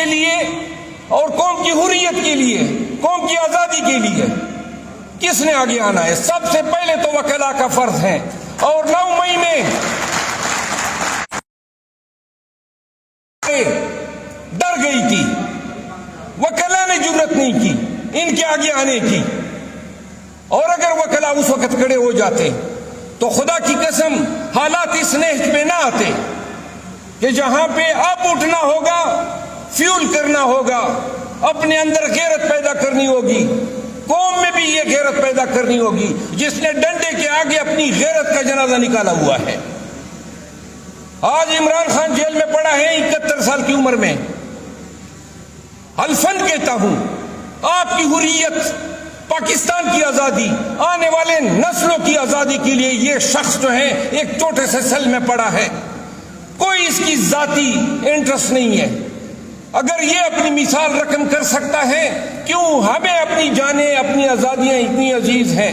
لیے اور قوم کی حریت کے لیے، قوم کی آزادی کے لیے کس نے آگے آنا ہے؟ سب سے پہلے تو وکلا کا فرض ہے، اور 9 مئی میں ڈر گئی تھی، وکلا نے جرت نہیں کی ان کے آگے آنے کی، اور اگر وکلا اس وقت کھڑے ہو جاتے تو خدا کی قسم حالات اس نہج پہ نہ آتے کہ جہاں پہ اب اٹھنا ہوگا، فیول کرنا ہوگا، اپنے اندر غیرت پیدا کرنی ہوگی، قوم میں بھی یہ غیرت پیدا کرنی ہوگی جس نے ڈنڈے کے آگے اپنی غیرت کا جنازہ نکالا ہوا ہے۔ آج عمران خان جیل میں پڑا ہے 71 سال کی عمر میں۔ الفن کہتا ہوں، آپ کی حریت، پاکستان کی آزادی، آنے والے نسلوں کی آزادی کے لیے یہ شخص جو ہے ایک چھوٹے سے سیل میں پڑا ہے، کوئی اس کی ذاتی انٹرسٹ نہیں ہے۔ اگر یہ اپنی مثال رقم کر سکتا ہے، کیوں ہمیں اپنی جانیں، اپنی آزادیاں اتنی عزیز ہیں؟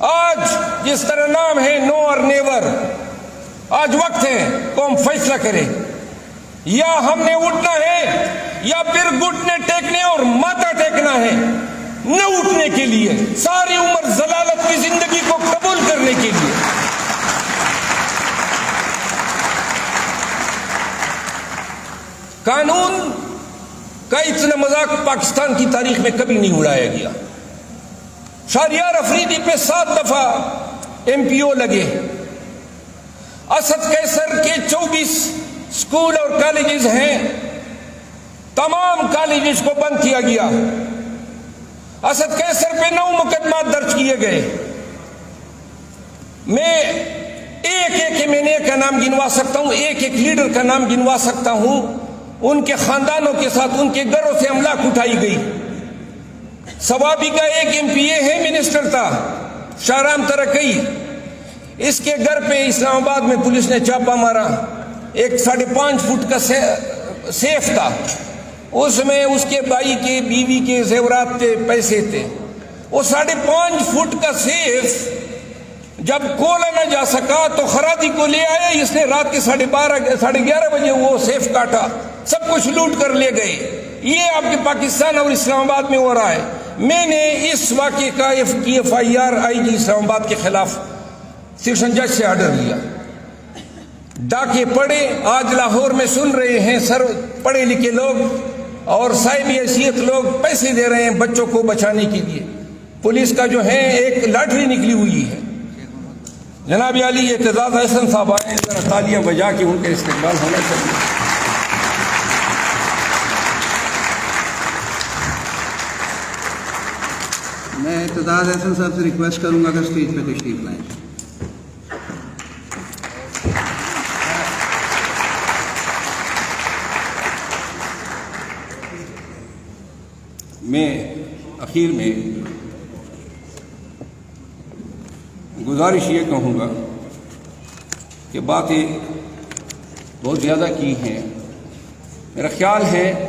آج جس طرح نام ہے نو اور نیور، آج وقت ہے قوم فیصلہ کرے، یا ہم نے اٹھنا ہے یا پھر گھٹنے ٹیکنے اور ماتھا ٹیکنا ہے۔ نہ اٹھنے کے لیے، ساری عمر ضلالت کی زندگی کو قبول کرنے کے لیے۔ قانون کا اتنا مذاق پاکستان کی تاریخ میں کبھی نہیں اڑایا گیا۔ شہریار افریدی پہ 7 دفعہ MPO لگے، اسد قیصر کے 24 اسکول اور کالجز ہیں، تمام کالجز کو بند کیا گیا۔ اسد قیصر پہ 9 مقدمات درج کیے گئے۔ میں ایک MNA کا نام گنوا سکتا ہوں، ایک لیڈر کا نام گنوا سکتا ہوں، ان کے خاندانوں کے ساتھ ان کے گھروں سے املاک اٹھائی گئی۔ سوابی کا ایک MPA ہے، منسٹر تھا، شاہرام ترکی، اس کے گھر پہ اسلام آباد میں پولیس نے چھاپا مارا، ایک 5.5 فٹ کا سیف تھا، اس میں اس کے بھائی کے، بیوی کے زیورات تھے، پیسے تھے۔ وہ 5.5 فٹ کا سیف جب کھولا نہ جا سکا تو خرادی کو لے آیا، اس نے رات کے 12:30 ساڑھے 11 بجے وہ سیف کاٹا، سب کچھ لوٹ کر لے گئے۔ یہ آپ کے پاکستان اور اسلام آباد میں ہو رہا ہے۔ میں نے اس واقعے کا FIR IG اسلام آباد کے خلاف سیکشن جج سے آرڈر لیا۔ ڈاکے پڑے، آج لاہور میں سن رہے ہیں، سر پڑھے لکھے لوگ اور صاحب حیثیت لوگ پیسے دے رہے ہیں بچوں کو بچانے کے لیے۔ پولیس کا جو ہے ایک لاٹری نکلی ہوئی ہے۔ جناب علی اعتزاز احسن صاحب آئے، ذرا تالیاں بجا کے ان کا استقبال ہونا چاہیے۔ میں اعتزاز احسن صاحب سے ریکویسٹ کروں گا کہ اسٹیج پہ تشریف لائیں۔ میں اخیر میں گزارش یہ کہوں گا کہ باتیں بہت زیادہ کی ہیں۔ میرا خیال ہے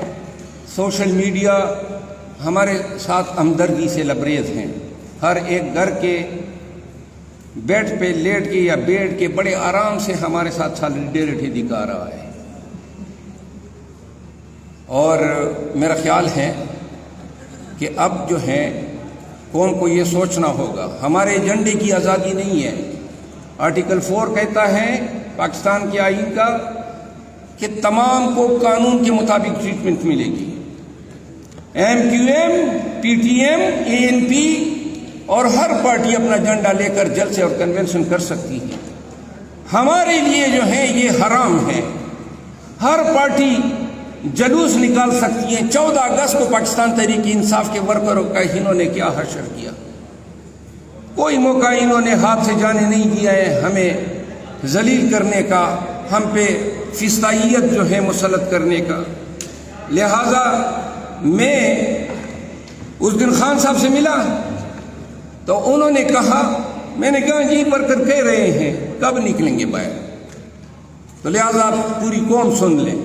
سوشل میڈیا ہمارے ساتھ ہمدردی سے لبریز ہیں، ہر ایک گھر کے بیڈ پہ لیٹ کے یا بیٹھ کے بڑے آرام سے ہمارے ساتھ سالیڈیریٹی دکھا رہا ہے، اور میرا خیال ہے کہ اب جو ہے قوم کو یہ سوچنا ہوگا، ہمارے ایجنڈے کی آزادی نہیں ہے۔ آرٹیکل 4 کہتا ہے پاکستان کے آئین کا کہ تمام کو قانون کے مطابق ٹریٹمنٹ ملے گی۔ MQM، PTM، ANP اور ہر پارٹی اپنا جھنڈا لے کر جلسے اور کنونشن کر سکتی ہے۔ ہمارے لیے جو ہے یہ حرام ہے۔ ہر پارٹی جلوس نکال سکتی ہیں۔ 14 اگست کو پاکستان تحریک انصاف کے ورکروں کا انہوں نے کیا حشر کیا، کوئی موقع انہوں نے ہاتھ سے جانے نہیں دیا ہے ہمیں ذلیل کرنے کا، ہم پہ فسطائیت جو ہے مسلط کرنے کا۔ لہذا میں اس دن خان صاحب سے ملا تو انہوں نے کہا، میں نے کہا جی ورکر کہہ رہے ہیں کب نکلیں گے باہر، تو لہذا آپ پوری قوم سن لیں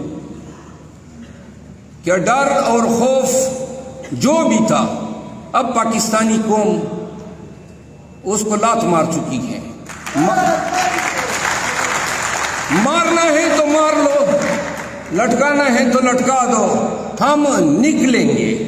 کہ ڈر اور خوف جو بھی تھا اب پاکستانی قوم اس کو لات مار چکی ہے۔ مارنا ہے تو مار لو، لٹکانا ہے تو لٹکا دو, ہم نکلیں گے.